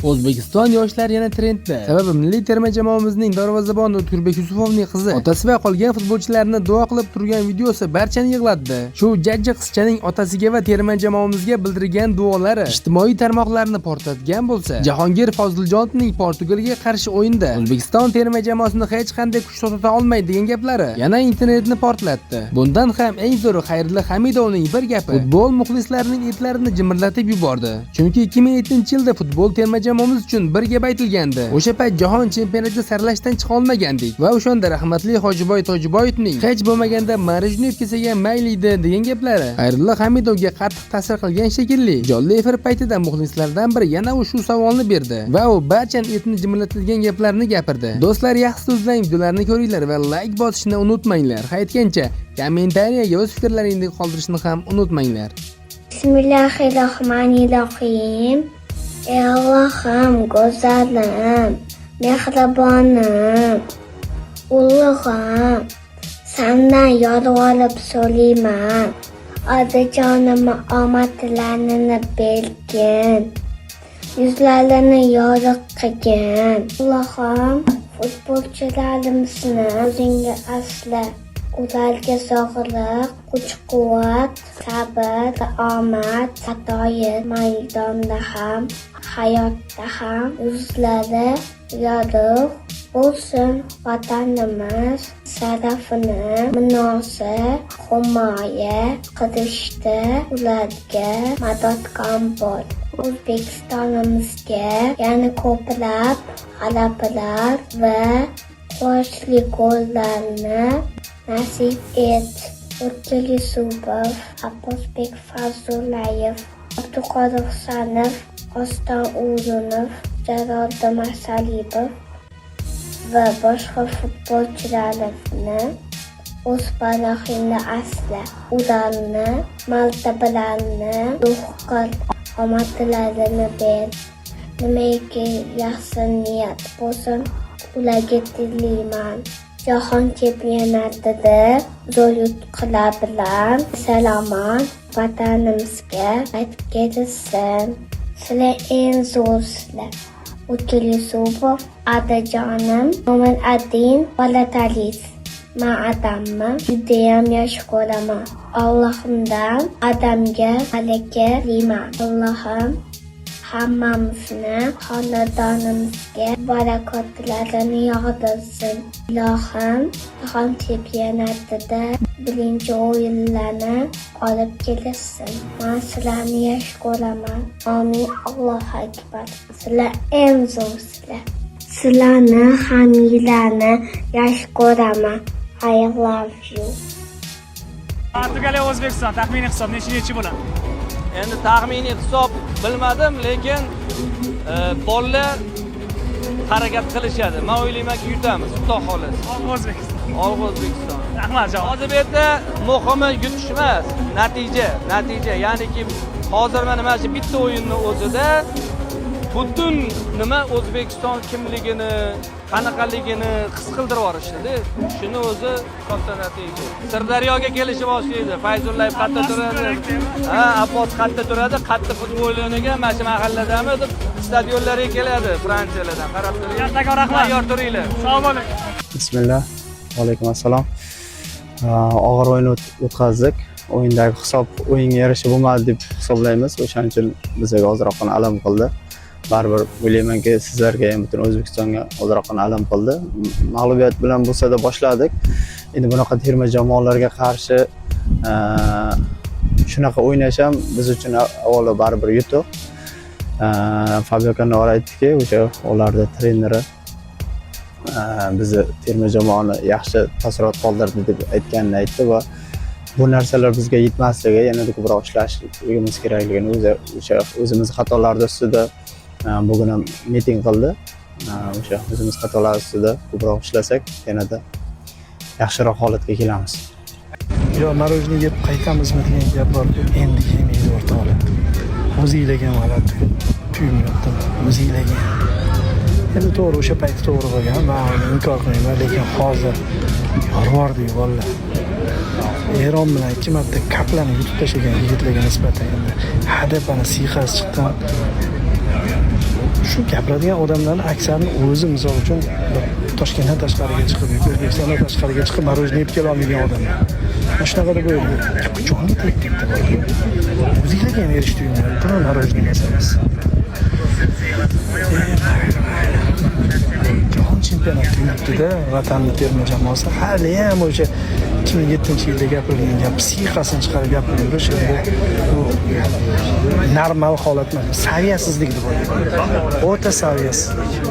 O'zbekiston yoshlari yana trendda. Sababi milliy terma jamoamizning darvozaboni O'tkurbek Yusufovning qizi otasi va qolgan futbolchilarni duo qilib turgan videosi barchani yig'latdi. Shu jajji qizchaning otasiga va terma jamoamizga bildirgan duolari ijtimoiy tarmoqlarni portlatgan bo'lsa, Jahongir Foziljonovning Portugaliyaga qarshi o'yinda O'zbekiston terma jamoasini hech qanday kuch to'xtata olmaydi degan gaplari yana internetni portlatdi. Bundan ham eng zo'ri Xayrilla Hamidovning bir gapi futbol muxlislarining etlarini jimirlatib yubordi. Chunki 2007-yilda futbol terma jamoamiz uchun bir gap aytilgandi. O'sha payt jahon chempionatida saralashdan chiqa olmagandik va o'shanda rahmatli Hojiboy Tojiboyevning hech bo'lmaganda Marijnev kelsaga mayli edi degan gaplari Xayrilla Hamidovga qattiq ta'sir qilgan shekilli. Jonli efir paytida muxlislardan biri yana shu savolni berdi va u barchaning etini jimirlatadigan gaplarni gapirdi. Do'stlar, yaxshi so'zlang, videolarni ko'ringlar va like bosishni unutmanglar. Aytgancha, kommentariyaga o'z fikrlaringizni qoldirishni ham unutmanglar. Bismillahirrohmanirrohim. Ey Allohim, go'zalim, mehribonim, ulug'im, sendan yolvorib so'rayman. Otajonim omadlarini bergin, yuzlarini yorug' qilgin. Allohim, futbolchilarimizni o'zingga asla. Ularga sog'lik, kuch-quvvat, sabr, omad, satoyir maydonda ham, hayotda ham yuzlari yorug' bo'lsin. Vatanimiz sharafini munosib himoya qilishda ularga madadkor bo'l. O'zbekistonimizga yana ko'plab g'alabalar va quvonchli gollarni nasib et. O'tkir Yusupov, Abbosbek Fayzullayev, Abduqodir Husanov, Oston O'runov, Jaloliddin Masalibov va boshqa futbolchilarni o'z panohingda asla. Ularni martabalarini ulug' qil, omadlarini ber. Nimaiki yaxshi niyat bo'lsin, ularga tilayman. Jahon chempionatida zo'r yutuqlar bilan salomat vatanimizga qaytib kelsin. Sizlar eng zo'rsizlar. O'tkir Yusupov, Adajonim, Mo'min-Adin, Bolatalis. Men Adamman, judayam yaxshi ko'raman. Allohimdan Adamga malaka tilayman. Allohim hammamizni xonadonimizga barakotlarini yog'dirsin. Ilohim jahon chempionatida birinchi o'yinlarni olib kelsin. Men sizlarni yaxshi ko'raman. Amin. Allohu akbar. Sizlar eng zo'rsizlar. Sizlarni hammalarni yaxshi ko'raman. I love you. Portugaliya O'zbekiston taxminiy hisob nechi bo'ladi? Endi taxminiy hisob bilmadim, lekin bolalar harakat qilishadi. Men o'ylaymanki yutamiz, xudo xolasa. O'zbekiston. O'zbekiston. Rahmat javob. Hozir bu yerda muhimi yutish emas, natija. Ya'niki hozir mana shu bitta o'yinni o'zida butun nima O'zbekiston kimligini, qanaqaligini his qildirib yuborishdi. Shuni o'zi katta natija. Sirdaryoga kelishni boshlaydi. Fayzullayev qatta turadi. Abbos qatta turadi. Qatta futboliniga mana shu mahalladami deb stadionlarga keladi Fransiyalardan. Qarab turing. Katta rahmat. Tayyor turinglar. Assalomu alaykum. Bismillah. Va alaykum assalom. Og'ir o'yin o'tkazdik. O'yindagi hisob o'yinga yarasha bo'lmadi deb hisoblaymiz. O'shaning uchun bizga ozroqgina alam qildi. Baribir o'ylaymanki sizlarga ham butun O'zbekistonga ozroqgina alam qildi. Mag'lubiyat bilan bo'lsa-da boshladik. Endi bunaqa terma jamoalarga qarshi shunaqa o'ynash ham biz uchun avvalo baribir yutuq. Fabio Cannavaro aytdiki, o'sha ularda treneri bizni terma jamoani yaxshi taassurot qoldirdi deb aytganini aytdi va bu narsalar bizga yetmasligi, yanada ko'proq ishlashimiz kerakligini o'sha o'zimiz xatolarni ustida bugun ham miting qildi. O'sha o'zimiz xatolar ustida ko'proq ishlasak, yanada yaxshiroq holatga kelamiz. Yo, marojniy yeb qaytamizmi degan gap bor. Endi yemaydi o'rtoqlar. O'zinglarga g'alati tuymayapti. O'zinglarga. Endi to'g'ri, o'sha payt to'g'ri bo'lgan, men inkor qilmayman, lekin hozir yorvordi bolalar. Eron bilan 2 marta kaplarni yutib tashlagan yigitlarga nisbatan endi hadeb ana siyqas chiqqan. Shu shu gapiradigan odamlarni aksarini o'zi misol uchun Toshkentdan tashqariga chiqib, O'zbekistondan tashqariga chiqib marojniy yeb kela olmagan odamlar. Mana shunaqada bo'ldi. Gapni jonga tegdi. O'zinglarga ham erish tuyulmayapti marojniy masalasi. Jahon chempionati yurtida vatanni terma jamoasi hali ham o'sha 2007-yilda gapirilgan gap psixikasini chiqarib gapirib yurish bu normal holat emas, saviyasizlik deb o'ylayman. O'ta saviyasizlik.